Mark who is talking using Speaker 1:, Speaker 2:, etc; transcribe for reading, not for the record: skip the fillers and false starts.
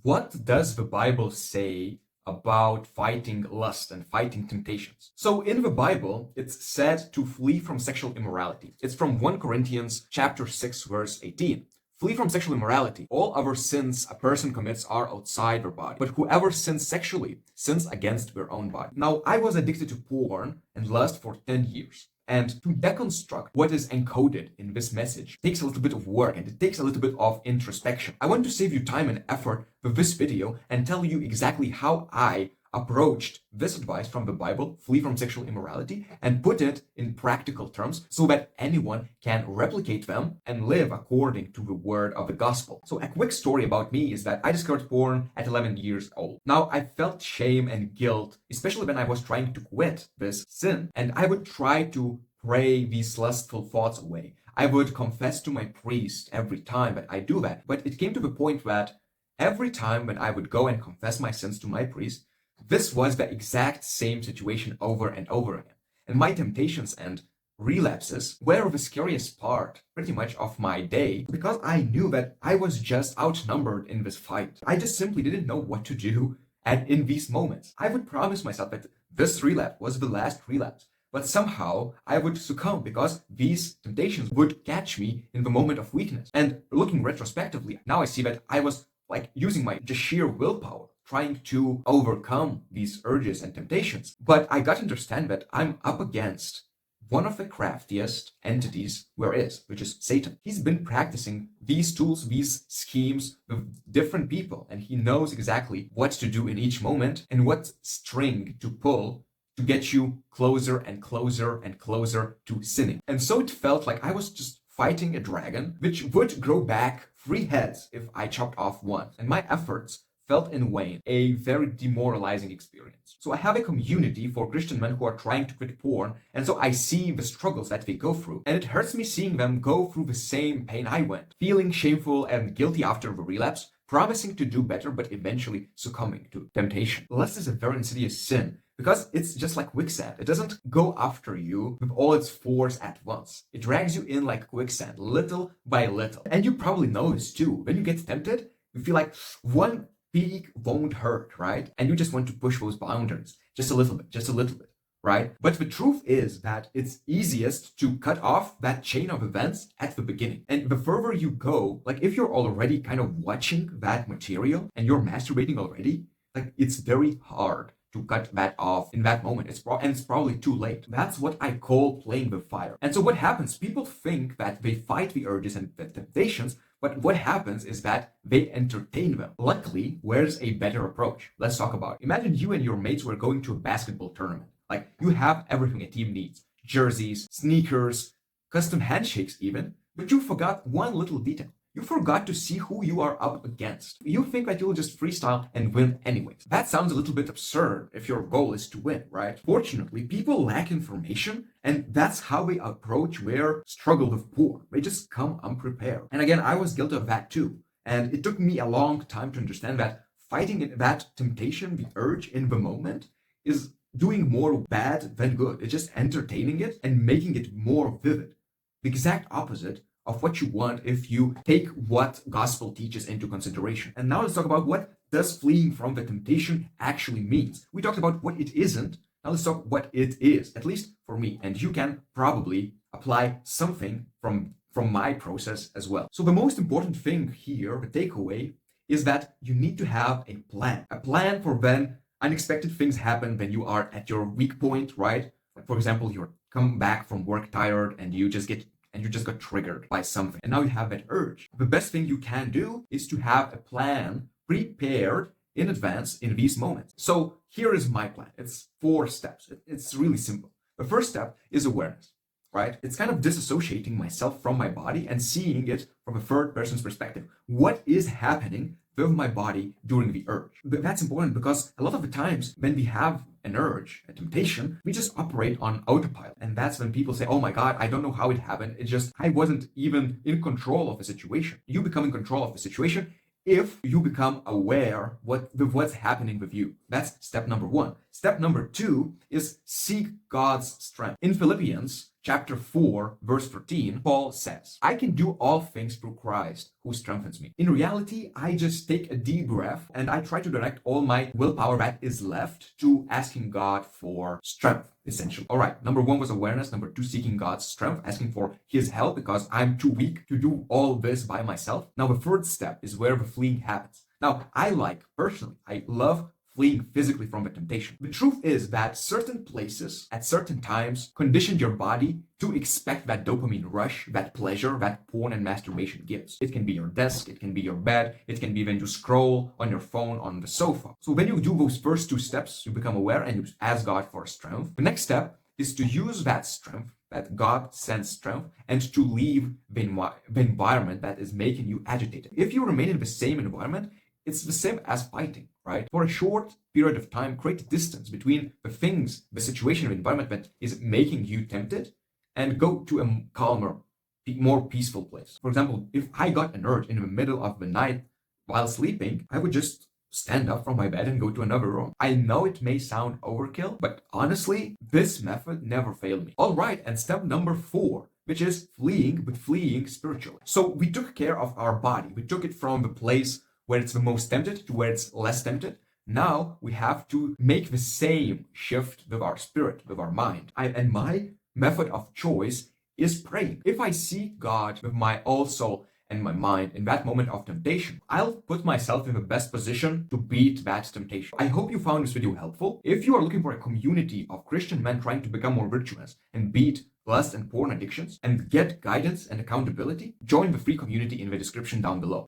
Speaker 1: What does the Bible say about fighting lust and fighting temptations? So in the Bible, it's said to flee from sexual immorality. It's from 1 Corinthians chapter 6, verse 18. Flee from sexual immorality. All other sins a person commits are outside their body, but whoever sins sexually sins against their own body. Now, I was addicted to porn and lust for 10 years. And to deconstruct what is encoded in this message takes a little bit of work and it takes a little bit of introspection. I want to save you time and effort with this video and tell you exactly how I approached this advice from the Bible, flee from sexual immorality, and put it in practical terms so that anyone can replicate them and live according to the word of the gospel. So a quick story about me is that I discovered porn at 11 years old. Now, I felt shame and guilt, especially when I was trying to quit this sin, and I would try to pray these lustful thoughts away. I would confess to my priest every time that I do that, but it came to the point that every time when I would go and confess my sins to my priest, this was the exact same situation over and over again. And my temptations and relapses were the scariest part, pretty much, of my day, because I knew that I was just outnumbered in this fight. I just simply didn't know what to do in these moments. I would promise myself that this relapse was the last relapse, but somehow I would succumb because these temptations would catch me in the moment of weakness. And looking retrospectively, now I see that I was like using my just sheer willpower, trying to overcome these urges and temptations. But I got to understand that I'm up against one of the craftiest entities there is, which is Satan. He's been practicing these tools, these schemes with different people, and he knows exactly what to do in each moment and what string to pull to get you closer and closer and closer to sinning. And so it felt like I was just fighting a dragon, which would grow back 3 heads if I chopped off one. And my efforts felt in vain, a very demoralizing experience. So I have a community for Christian men who are trying to quit porn, and so I see the struggles that they go through, and it hurts me seeing them go through the same pain I went, feeling shameful and guilty after the relapse, promising to do better, but eventually succumbing to temptation. Lust is a very insidious sin, because it's just like quicksand. It doesn't go after you with all its force at once. It drags you in like quicksand, little by little. And you probably know this too. When you get tempted, you feel like one peak won't hurt, right? And you just want to push those boundaries just a little bit, right? But the truth is that it's easiest to cut off that chain of events at the beginning. And the further you go, like if you're already kind of watching that material and you're masturbating already, like it's very hard to cut that off in that moment. It's probably too late. That's what I call playing with fire. And so what happens? People think that they fight the urges and the temptations, but what happens is that they entertain them. Luckily, where's a better approach? Let's talk about it. Imagine you and your mates were going to a basketball tournament. Like, you have everything a team needs. Jerseys, sneakers, custom handshakes even, but you forgot one little detail. You forgot to see who you are up against. You think that you'll just freestyle and win anyways. That sounds a little bit absurd if your goal is to win, right? Fortunately, people lack information, and that's how they approach their struggle with porn. They just come unprepared. And again, I was guilty of that too. And it took me a long time to understand that fighting that temptation, the urge in the moment, is doing more bad than good. It's just entertaining it and making it more vivid. The exact opposite of what you want if you take what gospel teaches into consideration. And now let's talk about what does fleeing from the temptation actually means. We talked about what it isn't. Now let's talk what it is, at least for me. And you can probably apply something from my process as well. So the most important thing here, the takeaway, is that you need to have a plan for when unexpected things happen, when you are at your weak point, right? Like, for example, you're come back from work tired and you just got triggered by something, and now you have that urge. The best thing you can do is to have a plan prepared in advance in these moments. So here is my plan. It's 4 steps. It's really simple. The first step is awareness, right? It's kind of disassociating myself from my body and seeing it from a third person's perspective. What is happening with my body during the urge? But that's important because a lot of the times when we have an urge, a temptation, we just operate on autopilot. And that's when people say, oh my God, I don't know how it happened. It just, I wasn't even in control of the situation. You become in control of the situation if you become aware what's happening with you. That's step number 1. Step number 2 is seek God's strength. In Philippians chapter 4, verse 14, Paul says, I can do all things through Christ who strengthens me. In reality, I just take a deep breath and I try to direct all my willpower that is left to asking God for strength, essentially. All right, number 1 was awareness. Number 2, seeking God's strength, asking for his help because I'm too weak to do all this by myself. Now, the third step is where the fleeing happens. Now, personally, I love fleeing physically from the temptation. The truth is that certain places at certain times condition your body to expect that dopamine rush, that pleasure that porn and masturbation gives. It can be your desk, it can be your bed, it can be when you scroll on your phone on the sofa. So when you do those first 2 steps, you become aware and you ask God for strength. The next step is to use that strength, that God sends strength, and to leave the environment that is making you agitated. If you remain in the same environment, it's the same as fighting, right? For a short period of time, create distance between the things, the situation, the environment that is making you tempted, and go to a calmer, more peaceful place. For example, if I got an urge in the middle of the night while sleeping, I would just stand up from my bed and go to another room. I know it may sound overkill, but honestly, this method never failed me. All right, and step number 4, which is fleeing, but fleeing spiritually. So we took care of our body. We took it from the place where it's the most tempted to where it's less tempted. Now we have to make the same shift with our spirit, with our mind. And my method of choice is praying. If I seek God with my whole soul and my mind in that moment of temptation, I'll put myself in the best position to beat that temptation. I hope you found this video helpful. If you are looking for a community of Christian men trying to become more virtuous and beat lust and porn addictions and get guidance and accountability, join the free community in the description down below.